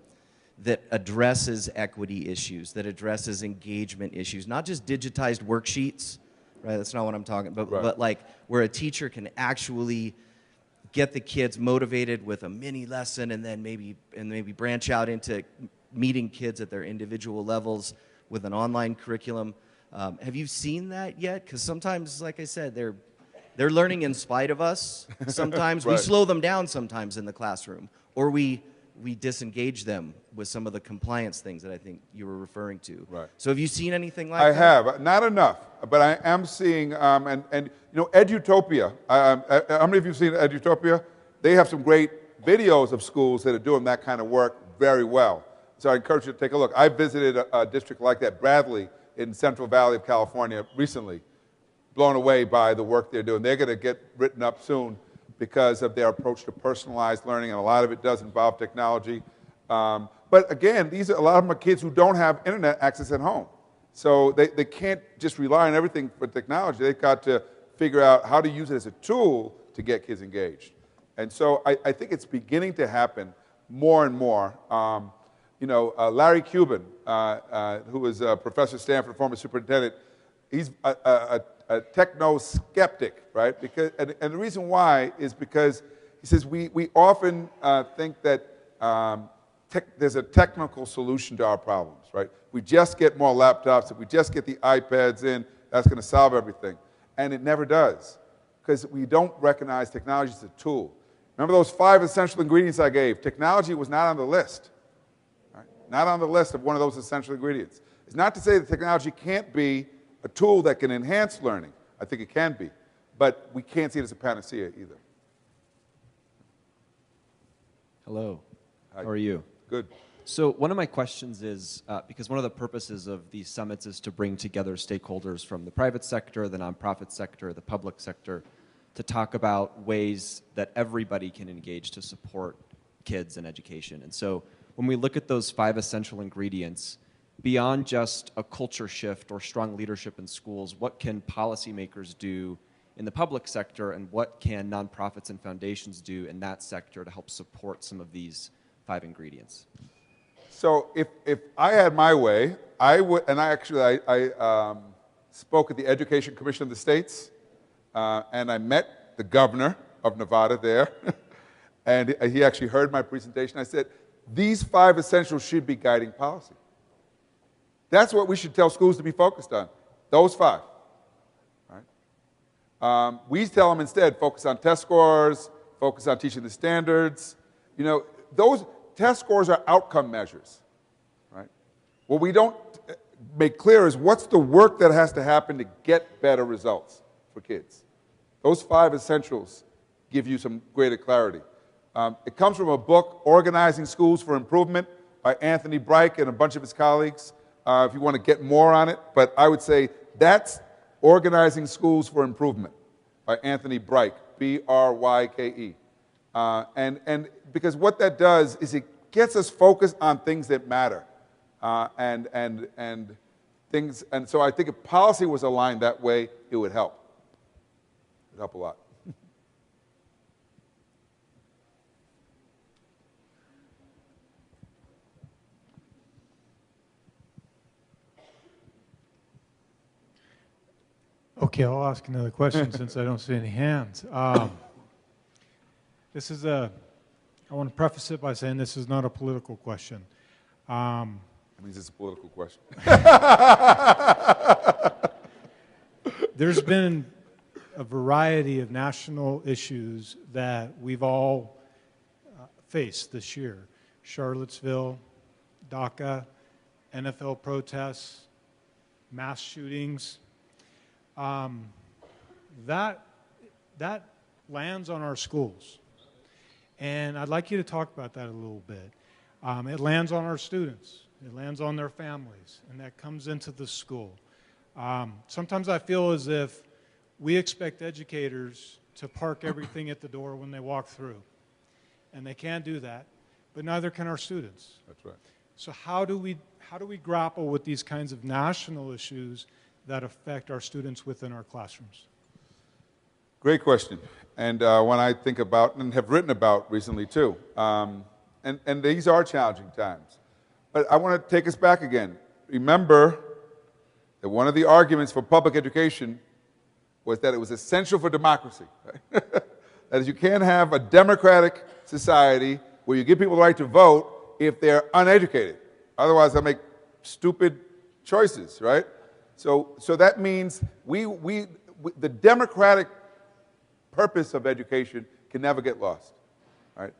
that addresses equity issues, that addresses engagement issues, not just digitized worksheets, right? That's not what I'm talking about, but like where a teacher can actually get the kids motivated with a mini lesson and then maybe branch out into meeting kids at their individual levels with an online curriculum. Have you seen that yet? Because sometimes, like I said, they're learning in spite of us. Sometimes we slow them down sometimes in the classroom, or we disengage them with some of the compliance things that I think you were referring to. Right. So have you seen anything like that? I have. Not enough, but I am seeing, Edutopia. How many of you have seen Edutopia? They have some great videos of schools that are doing that kind of work very well. So I encourage you to take a look. I visited a district like that, Bradley, in Central Valley of California recently, blown away by the work they're doing. They're going to get written up soon because of their approach to personalized learning, and a lot of it does involve technology. But again, a lot of them are kids who don't have internet access at home. So they can't just rely on everything for technology. They've got to figure out how to use it as a tool to get kids engaged. And so I think it's beginning to happen more and more. Larry Cuban, who is a professor at Stanford, former superintendent, he's a techno-skeptic, right? And the reason why is because he says we often think that there's a technical solution to our problems, right? We just get more laptops, if we just get the iPads in, that's going to solve everything. And it never does, because we don't recognize technology as a tool. Remember those 5 essential ingredients I gave? Technology was not on the list, right? Not on the list of one of those essential ingredients. It's not to say that technology can't be a tool that can enhance learning. I think it can be, but we can't see it as a panacea either. Hello. Hi. How are you? Good. So one of my questions is, because one of the purposes of these summits is to bring together stakeholders from the private sector, the nonprofit sector, the public sector, to talk about ways that everybody can engage to support kids and education. And so when we look at those 5 essential ingredients, beyond just a culture shift or strong leadership in schools, what can policymakers do in the public sector, and what can nonprofits and foundations do in that sector to help support some of these 5 ingredients? So if I had my way, I would, and I spoke at the Education Commission of the States, and I met the governor of Nevada there, and he actually heard my presentation. I said, these 5 essentials should be guiding policy. That's what we should tell schools to be focused on, those 5. Right? We tell them instead, focus on test scores, focus on teaching the standards. You know, those test scores are outcome measures, right? What we don't make clear is what's the work that has to happen to get better results for kids. Those 5 essentials give you some greater clarity. It comes from a book, Organizing Schools for Improvement, by Anthony Bryk and a bunch of his colleagues, if you want to get more on it. But I would say that's Organizing Schools for Improvement by Anthony Bryk, B-R-Y-K-E. And because what that does is it gets us focused on things that matter. And so I think if policy was aligned that way, it would help. It would help a lot. Okay, I'll ask another question since I don't see any hands. This is I want to preface it by saying this is not a political question. That means it's a political question. There's been a variety of national issues that we've all faced this year. Charlottesville, DACA, NFL protests, mass shootings. That lands on our schools. And I'd like you to talk about that a little bit. It lands on our students. It lands on their families. And that comes into the school. Sometimes I feel as if we expect educators to park everything at the door when they walk through. And they can't do that, but neither can our students. That's right. So how do we grapple with these kinds of national issues that affect our students within our classrooms? Great question. And one I think about and have written about recently too. And these are challenging times. But I want to take us back again. Remember that one of the arguments for public education was that it was essential for democracy. Right? That is, you can't have a democratic society where you give people the right to vote if they're uneducated. Otherwise, they'll make stupid choices, right? So that means the democratic purpose of education can never get lost, right?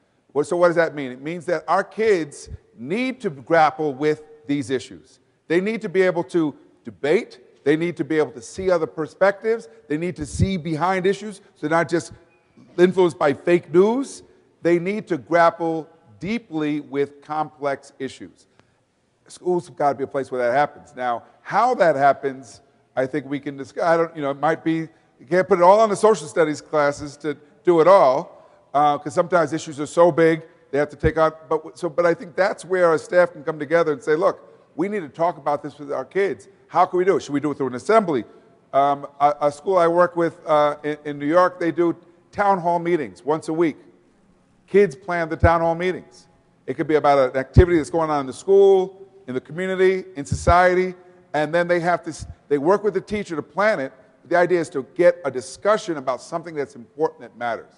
So what does that mean? It means that our kids need to grapple with these issues. They need to be able to debate. They need to be able to see other perspectives. They need to see behind issues, so they're not just influenced by fake news. They need to grapple deeply with complex issues. Schools have got to be a place where that happens. Now, how that happens, I think we can discuss. It might be, you can't put it all on the social studies classes to do it all, because sometimes issues are so big, they have to take out, but I think that's where our staff can come together and say, look, we need to talk about this with our kids. How can we do it? Should we do it through an assembly? A school I work with in New York, they do town hall meetings once a week. Kids plan the town hall meetings. It could be about an activity that's going on in the school, in the community, in society, and then they work with the teacher to plan it. The idea is to get a discussion about something that's important that matters.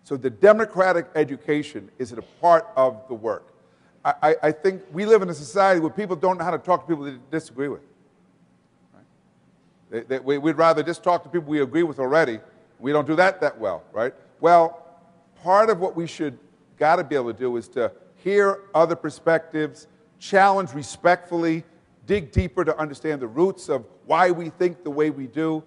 So the democratic education is a part of the work. I think we live in a society where people don't know how to talk to people they disagree with. Right? We'd rather just talk to people we agree with already. We don't do that well, right? Well, part of what we got to be able to do is to hear other perspectives, challenge respectfully, dig deeper to understand the roots of why we think the way we do.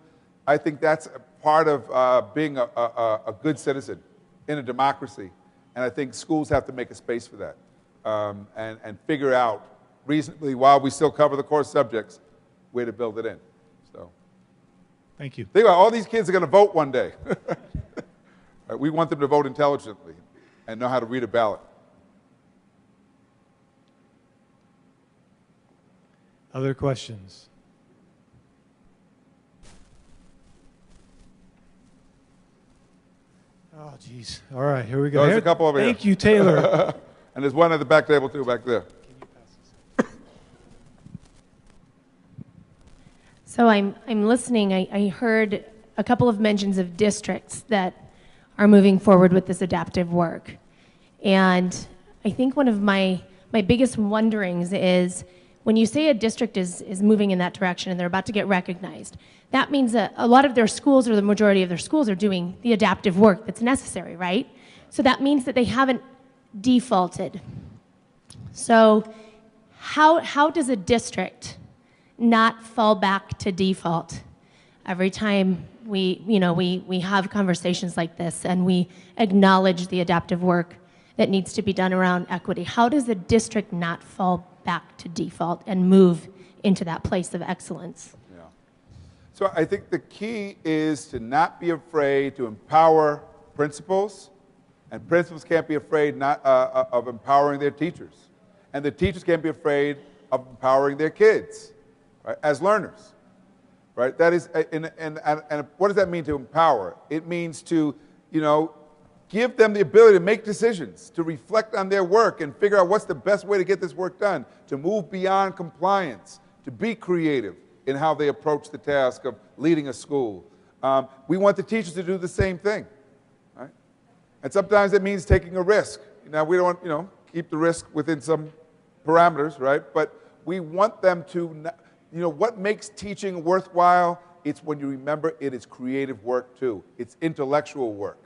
I think that's a part of being a good citizen in a democracy. And I think schools have to make a space for that and figure out reasonably, while we still cover the core subjects, where to build it in. So, Thank you. think about it, all these kids are going to vote one day. Right, we want them to vote intelligently and know how to read a ballot. Other questions? Oh, geez. All right, here we go. There's a couple over here. Thank you, Taylor. And there's one at the back table, too, back there. So I'm listening. I heard a couple of mentions of districts that are moving forward with this adaptive work. And I think one of my biggest wonderings is when you say a district is moving in that direction and they're about to get recognized, that means that a lot of their schools or the majority of their schools are doing the adaptive work that's necessary, right? So that means that they haven't defaulted. So how does a district not fall back to default every time we have conversations like this and we acknowledge the adaptive work that needs to be done around equity? How does a district not fall back to default and move into that place of excellence? Yeah. So I think the key is to not be afraid to empower principals, and principals can't be afraid of empowering their teachers, and the teachers can't be afraid of empowering their kids, right, as learners. Right? That is, and what does that mean to empower? It means to, give them the ability to make decisions, to reflect on their work and figure out what's the best way to get this work done, to move beyond compliance, to be creative in how they approach the task of leading a school. We want the teachers to do the same thing, right? And sometimes it means taking a risk. Now, we don't want, keep the risk within some parameters, right? But we want them to, what makes teaching worthwhile? It's when you remember it is creative work too. It's intellectual work.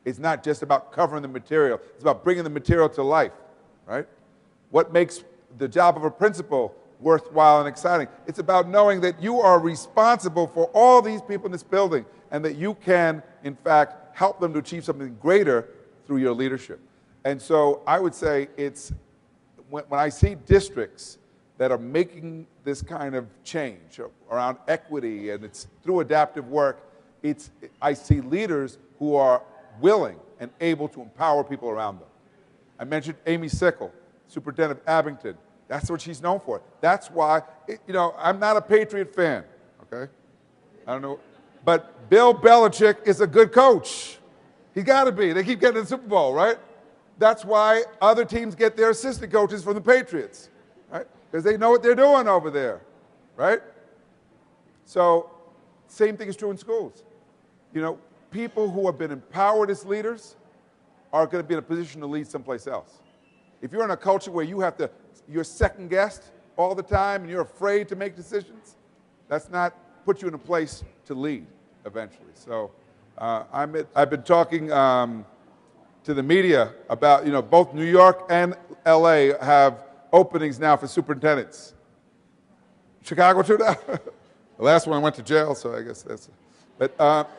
It's not just about covering the material. It's about bringing the material to life, right? What makes the job of a principal worthwhile and exciting? It's about knowing that you are responsible for all these people in this building and that you can, in fact, help them to achieve something greater through your leadership. And so I would say it's, when I see districts that are making this kind of change around equity and it's through adaptive work, I see leaders who are willing and able to empower people around them. I mentioned Amy Sickle, Superintendent of Abington. That's what she's known for. That's why, I'm not a Patriot fan, okay? I don't know. But Bill Belichick is a good coach. He's got to be. They keep getting to the Super Bowl, right? That's why other teams get their assistant coaches from the Patriots, right? Because they know what they're doing over there, right? So, same thing is true in schools. People who have been empowered as leaders are going to be in a position to lead someplace else. If you're in a culture where you're second guessed all the time and you're afraid to make decisions, that's not put you in a place to lead eventually. So I've been talking to the media about, both New York and LA have openings now for superintendents. Chicago too now? The last one went to jail, so I guess that's, but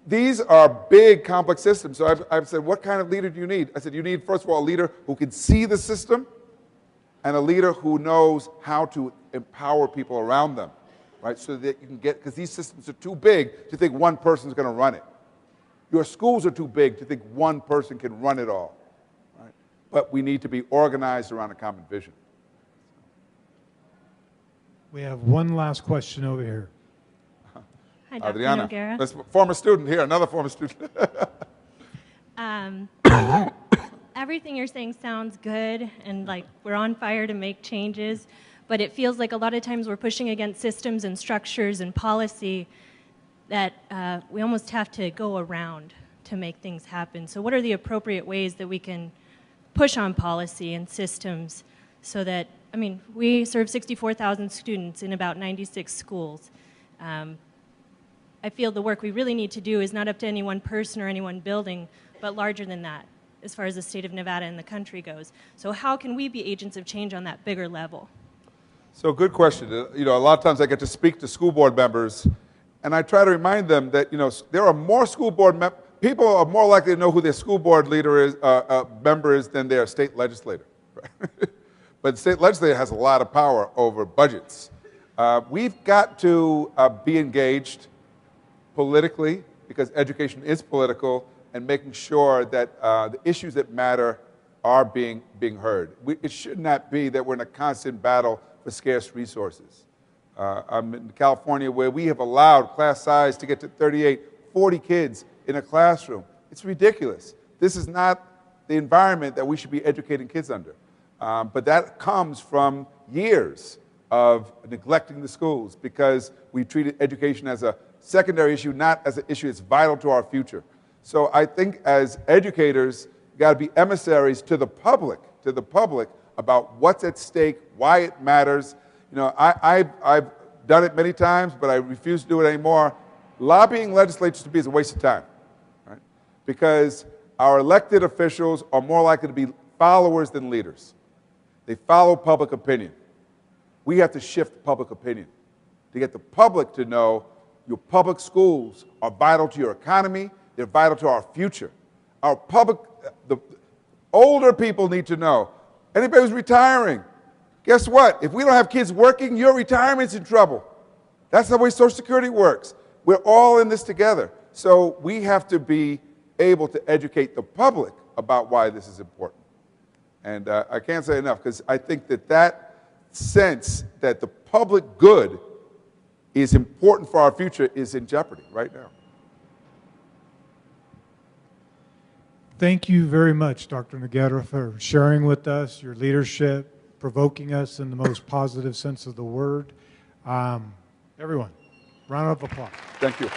these are big, complex systems. So I've said, what kind of leader do you need? I said, you need, first of all, a leader who can see the system and a leader who knows how to empower people around them, right? So that you can because these systems are too big to think one person's going to run it. Your schools are too big to think one person can run it all, right? But we need to be organized around a common vision. We have one last question over here. Hi, Dr. Adriana, Noguera. that's a former student here, another former student. Everything you're saying sounds good, and like we're on fire to make changes, but it feels like a lot of times we're pushing against systems and structures and policy that we almost have to go around to make things happen. So what are the appropriate ways that we can push on policy and systems so that, I mean, we serve 64,000 students in about 96 schools. I feel the work we really need to do is not up to any one person or any one building, but larger than that, as far as the state of Nevada and the country goes. So how can we be agents of change on that bigger level? So good question. You know, a lot of times I get to speak to school board members, and I try to remind them that, you know, there are more school board people are more likely to know who their school board leader is, member is than their state legislator. Right? But the state legislature has a lot of power over budgets. We've got to be engaged politically, because education is political, and making sure that the issues that matter are being heard. It should not be that we're in a constant battle for scarce resources. I'm in California, where we have allowed class size to get to 38, 40 kids in a classroom. It's ridiculous. This is not the environment that we should be educating kids under. But that comes from years of neglecting the schools, because we treated education as a secondary issue, not as an issue that's vital to our future. So I think as educators, you got to be emissaries to the public about what's at stake, why it matters. You know, I've done it many times, but I refuse to do it anymore. Lobbying legislatures to be is a waste of time, right? Because our elected officials are more likely to be followers than leaders. They follow public opinion. We have to shift public opinion to get the public to know your public schools are vital to your economy, they're vital to our future. Our public, the older people need to know. Anybody who's retiring, guess what? If we don't have kids working, your retirement's in trouble. That's the way Social Security works. We're all in this together. So we have to be able to educate the public about why this is important. And I can't say enough, because I think that sense that the public good is important for our future is in jeopardy right now. Thank you very much, Dr. Noguera, for sharing with us your leadership, provoking us in the most positive sense of the word. Everyone, round of applause. Thank you.